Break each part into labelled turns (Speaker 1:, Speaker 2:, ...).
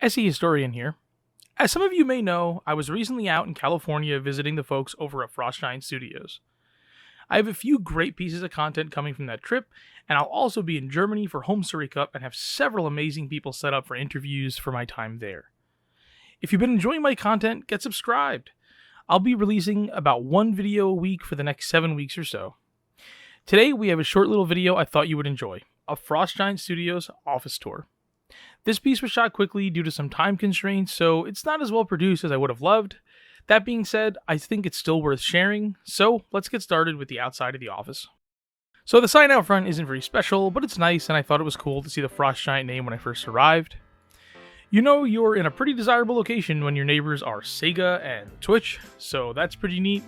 Speaker 1: SE Historian here. As some of you may know, I was recently out in California visiting the folks over at Frost Giant Studios. I have a few great pieces of content coming from that trip, and I'll also be in Germany for Home Surrey Cup and have several amazing people set up for interviews for my time there. If you've been enjoying my content, get subscribed. I'll be releasing about one video a week for the next 7 weeks or so. Today we have a short little video I thought you would enjoy, a Frost Giant Studios office tour. This piece was shot quickly due to some time constraints, so it's not as well produced as I would have loved. That being said, I think it's still worth sharing, so let's get started with the outside of the office. So the sign out front isn't very special, but it's nice and I thought it was cool to see the Frost Giant name when I first arrived. You know you're in a pretty desirable location when your neighbors are Sega and Twitch, so that's pretty neat.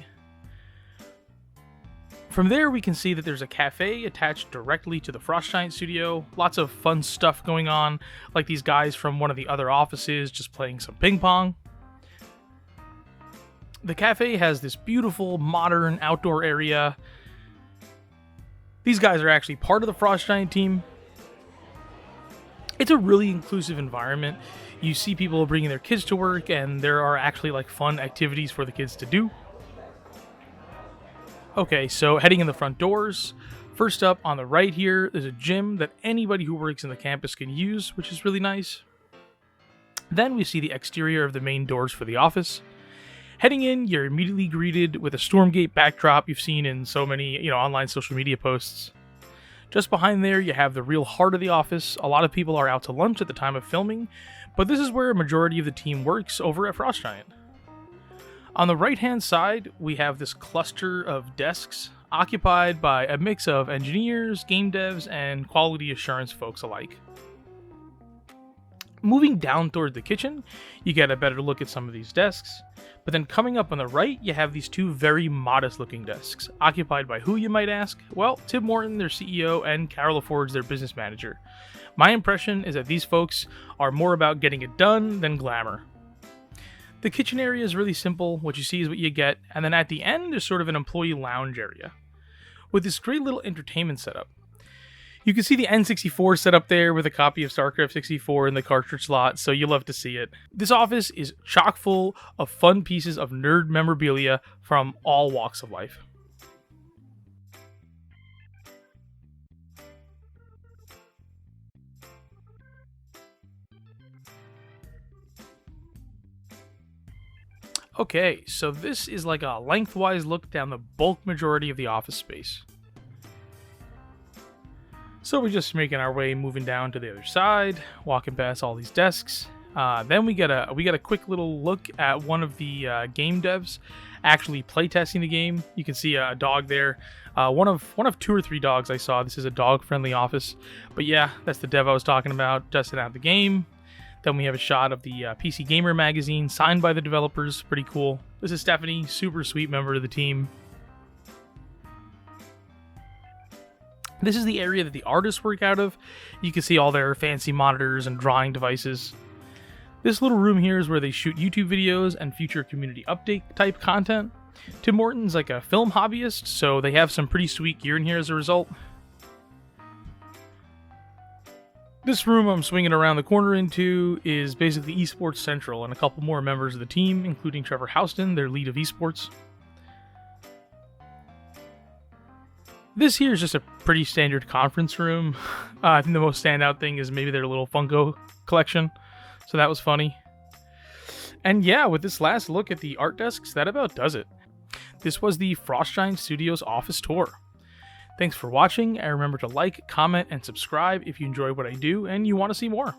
Speaker 1: From there we can see that there's a cafe attached directly to the Frost Giant studio. Lots of fun stuff going on, like these guys from one of the other offices just playing some ping pong. The cafe has this beautiful modern outdoor area. These guys are actually part of the Frost Giant team. It's a really inclusive environment. You see people bringing their kids to work, and there are actually like fun activities for the kids to do. Okay, so heading in the front doors. First up on the right here, there's a gym that anybody who works in the campus can use, which is really nice. Then we see the exterior of the main doors for the office. Heading in, you're immediately greeted with a Stormgate backdrop you've seen in so many, online social media posts. Just behind there, you have the real heart of the office. A lot of people are out to lunch at the time of filming, but this is where a majority of the team works over at Frost Giant. On the right-hand side, we have this cluster of desks occupied by a mix of engineers, game devs, and quality assurance folks alike. Moving down toward the kitchen, you get a better look at some of these desks, but then coming up on the right, you have these two very modest-looking desks, occupied by who, you might ask? Well, Tim Morton, their CEO, and Carol LaForge, their business manager. My impression is that these folks are more about getting it done than glamour. The kitchen area is really simple, what you see is what you get, and then at the end there's sort of an employee lounge area with this great little entertainment setup. You can see the N64 set up there with a copy of Starcraft 64 in the cartridge slot, so you'll love to see it. This office is chock full of fun pieces of nerd memorabilia from all walks of life. Okay, so this is like a lengthwise look down the bulk majority of the office space. So we're just making our way, moving down to the other side, walking past all these desks. Then we get a quick little look at one of the game devs actually playtesting the game. You can see a dog there. One of 2 or 3 dogs I saw. This is a dog-friendly office. But yeah, that's the dev I was talking about, testing out the game. Then we have a shot of the PC Gamer magazine signed by the developers. Pretty cool. This is Stephanie, super sweet member of the team. This is the area that the artists work out of. You can see all their fancy monitors and drawing devices. This little room here is where they shoot YouTube videos and future community update type content. Tim Morton's like a film hobbyist, so they have some pretty sweet gear in here as a result. This room I'm swinging around the corner into is basically Esports Central and a couple more members of the team, including Trevor Houston, their lead of esports. This here is just a pretty standard conference room. I think the most standout thing is maybe their little Funko collection, so that was funny. And yeah, with this last look at the art desks, that about does it. This was the Frost Giant Studios office tour. Thanks for watching, and remember to like, comment, and subscribe if you enjoy what I do and you want to see more.